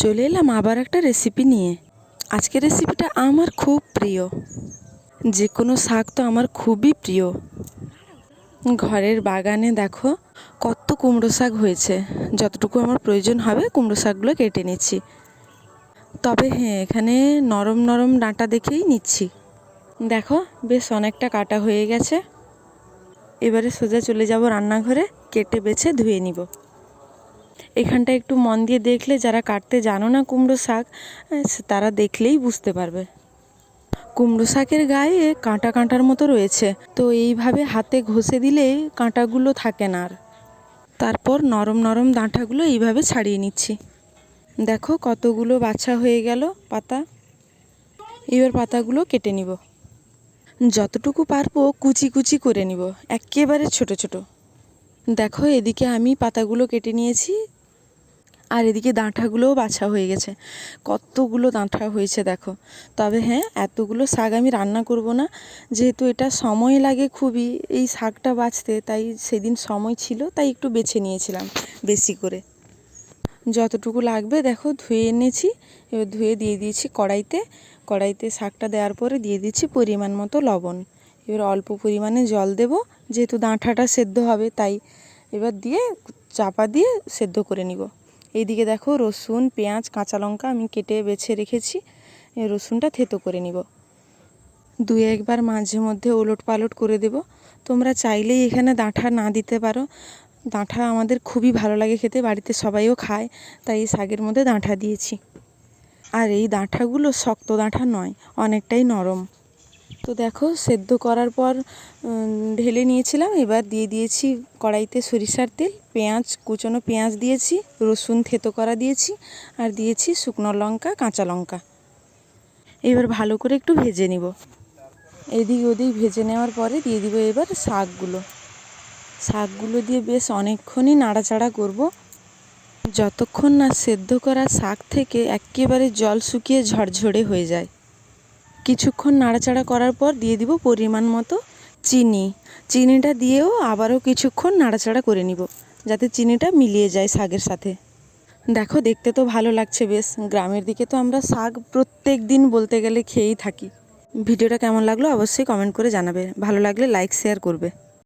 চলে এলাম আবার একটা রেসিপি নিয়ে। আজকের রেসিপিটা আমার খুব প্রিয়। যে কোনো শাক তো আমার খুবই প্রিয়। ঘরের বাগানে দেখো কত কুমড়ো শাক হয়েছে। যতটুকু আমার প্রয়োজন হবে কুমড়ো শাকগুলো কেটে নিচ্ছি। তবে হ্যাঁ, এখানে নরম নরম ডাঁটা দেখেই নিচ্ছি। দেখো বেশ অনেকটা কাটা হয়ে গেছে। এবারে সোজা চলে যাব রান্নাঘরে, কেটে বেছে ধুয়ে নিব। এখানটা একটু মন দিয়ে দেখলে, যারা কাটতে জানো না কুমড়ো শাক, তারা দেখলেই বুঝতে পারবে। কুমড়ো শাকের গায়ে কাঁটা কাঁটার মতো রয়েছে, তো এইভাবে হাতে ঘষে দিলেই কাঁটাগুলো থাকে না আর। তারপর নরম নরম ডাঁটাগুলো এইভাবে ছাড়িয়ে নিচ্ছি। দেখো কতগুলো বাছা হয়ে গেল পাতা। এবার পাতাগুলো কেটে নিব। যতটুকু পারবো কুচি কুচি করে নিব, একেবারে ছোট ছোট। দেখো এদিকে আমি পাতাগুলো কেটে নিয়েছি, আর এদিকে ডাঁটাগুলোও বাছা হয়ে গেছে। কতগুলো ডাঁটা হয়েছে দেখো। তবে হ্যাঁ, এতগুলো শাক আমি রান্না করব না, যেহেতু এটা সময় লাগে খুবই এই শাকটা বাছতে, তাই সেদিন সময় ছিল তাই একটু বেছে নিয়েছিলাম বেশি করে। যতটুকু লাগবে দেখো ধুয়ে এনেছি। এবার ধুয়ে দিয়ে দিয়েছি কড়াইতে শাকটা দেওয়ার পরে দিয়ে দিচ্ছি পরিমাণ মতো লবণ। এবার অল্প পরিমাণে জল দেব, যেহেতু ডাঁটাটা সেদ্ধ হবে তাই। এবার দিয়ে চাপা দিয়ে সেদ্ধ করে নিব। এইদিকে দেখো রসুন, পেঁয়াজ, কাঁচা লঙ্কা আমি কেটে বেছে রেখেছি। এই রসুনটা থেতো করে নিব। দুই একবার মাঝে মধ্যে ওলট পালট করে দেব। তোমরা চাইলেই এখানে ডাঁটা না দিতে পারো। ডাঁটা আমাদের খুবই ভালো লাগে খেতে, বাড়িতে সবাইও খায়, তাই এই শাকের মধ্যে ডাঁটা দিয়েছি। আর এই ডাঁটাগুলো শক্ত ডাঁটা নয়, অনেকটাই নরম। তো দেখো সেদ্ধ করার পর ঢেলে নিয়েছিলাম। এবার দিয়ে দিয়েছি কড়াইতে সরিষার তেল, কুচনো পেঁয়াজ দিয়েছি, রসুন থেতো করা দিয়েছি, আর দিয়েছি শুকনো লঙ্কা, কাঁচা লঙ্কা। এবার ভালো করে একটু ভেজে নিব। এদিক ওদিক ভেজে নেওয়ার পরে দিয়ে দিব এবার শাকগুলো দিয়ে বেশ অনেকক্ষণই নাড়াচাড়া করব, যতক্ষণ না সেদ্ধ করা শাক থেকে একেবারে জল শুকিয়ে ঝরঝরে হয়ে যায়। কিছুক্ষণ নাড়াচাড়া করার পর দিয়ে দিব পরিমাণ মতো চিনিটা দিয়েও আবারও কিছুক্ষণ নাড়াচাড়া করে নিব, যাতে চিনিটা মিলিয়ে যায় শাকের সাথে। দেখো দেখতে তো ভালো লাগছে বেশ। গ্রামের দিকে তো আমরা শাক প্রত্যেক দিন বলতে গেলে খেয়েই থাকি। ভিডিওটা কেমন লাগলো অবশ্যই কমেন্ট করে জানাবে। ভালো লাগলে লাইক শেয়ার করবে।